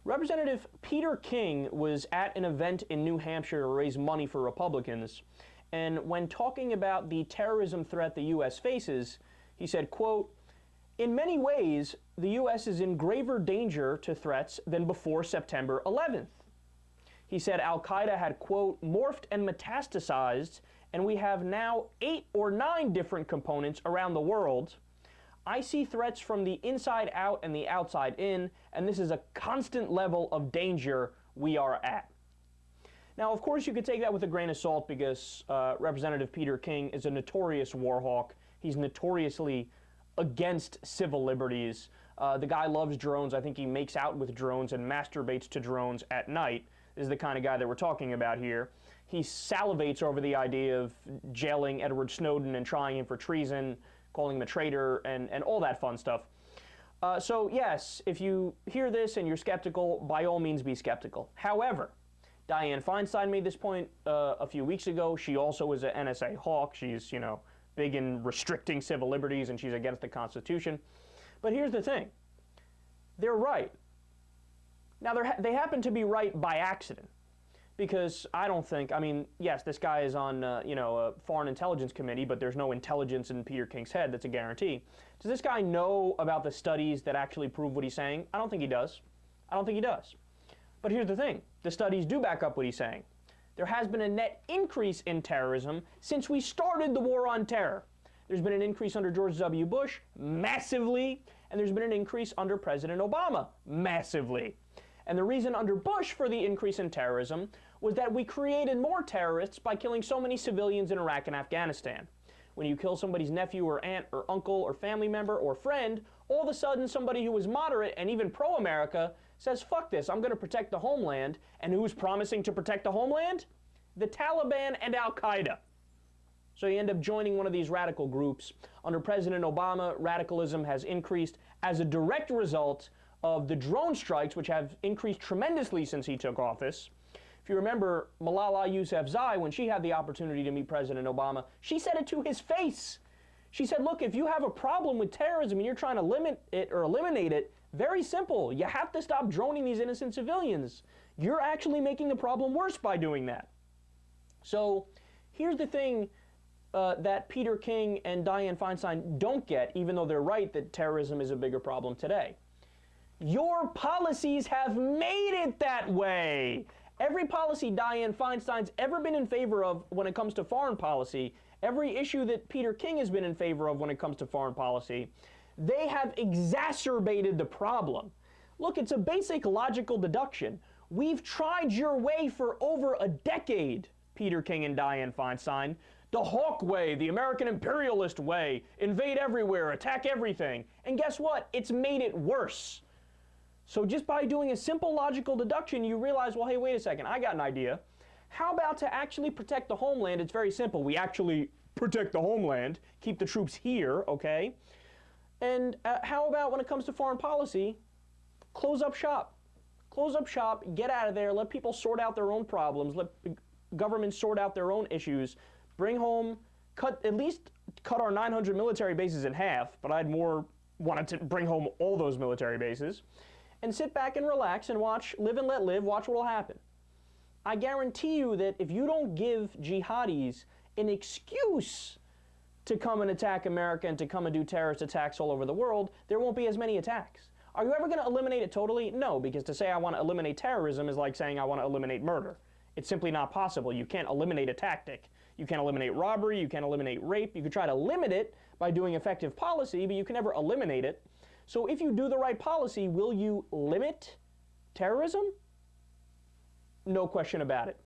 Representative Peter King was at an event in New Hampshire to raise money for Republicans, and when talking about the terrorism threat the U.S. faces, he said, quote, "In many ways, the U.S. is in graver danger to threats than before September 11th. He said Al-Qaeda had, quote, morphed and metastasized, and we have now 8 or 9 different components around the world. I see threats from the inside out and the outside in, and this is a constant level of danger we are at." Now, of course, you could take that with a grain of salt because Representative Peter King is a notorious war hawk. He's notoriously against civil liberties. The guy loves drones. I think he makes out with drones and masturbates to drones at night. This is the kind of guy that we're talking about here. He salivates over the idea of jailing Edward Snowden and trying him for treason, calling him a traitor, and all that fun stuff. So yes, if you hear this and you're skeptical, by all means be skeptical. However, Dianne Feinstein made this point a few weeks ago. She also is an NSA hawk. She's, big in restricting civil liberties, and she's against the Constitution. But here's the thing. They're right. Now, they happen to be right by accident. Because I don't think, yes, this guy is on, a foreign intelligence committee, but there's no intelligence in Peter King's head. That's a guarantee. Does this guy know about the studies that actually prove what he's saying? I don't think he does. But here's the thing. The studies do back up what he's saying. There has been a net increase in terrorism since we started the war on terror. There's been an increase under George W. Bush, massively, and there's been an increase under President Obama, massively. And the reason under Bush for the increase in terrorism was that we created more terrorists by killing so many civilians in Iraq and Afghanistan. When you kill somebody's nephew or aunt or uncle or family member or friend, all of a sudden somebody who was moderate and even pro-America says, fuck this, I'm going to protect the homeland. And who's promising to protect the homeland? The Taliban and Al-Qaeda. So you end up joining one of these radical groups. Under President Obama, radicalism has increased as a direct result of the drone strikes, which have increased tremendously since he took office. If you remember, Malala Yousafzai, when she had the opportunity to meet President Obama, she said it to his face. She said, look, if you have a problem with terrorism and you're trying to limit it or eliminate it, very simple. You have to stop droning these innocent civilians. You're actually making the problem worse by doing that. So here's the thing that Peter King and Dianne Feinstein don't get, even though they're right that terrorism is a bigger problem today. Your policies have made it that way. Every policy Dianne Feinstein's ever been in favor of when it comes to foreign policy, every issue that Peter King has been in favor of when it comes to foreign policy, they have exacerbated the problem. Look, it's a basic logical deduction. We've tried your way for over a decade, Peter King and Dianne Feinstein. The hawk way, the American imperialist way, invade everywhere, attack everything. And guess what? It's made it worse. So just by doing a simple logical deduction, you realize, well, hey, wait a second, I got an idea. How about to actually protect the homeland? It's very simple. We actually protect the homeland, keep the troops here, okay? And how about when it comes to foreign policy, close up shop. Close up shop, get out of there, let people sort out their own problems, let governments sort out their own issues, bring home, at least cut our 900 military bases in half, but I'd more wanted to bring home all those military bases, and sit back and relax and watch, live and let live, watch what will happen. I guarantee you that if you don't give jihadis an excuse to come and attack America and to come and do terrorist attacks all over the world, there won't be as many attacks. Are you ever going to eliminate it totally? No, because to say I want to eliminate terrorism is like saying I want to eliminate murder. It's simply not possible. You can't eliminate a tactic. You can't eliminate robbery, you can't eliminate rape. You could try to limit it by doing effective policy, but you can never eliminate it. So if you do the right policy, will you limit terrorism? No question about it.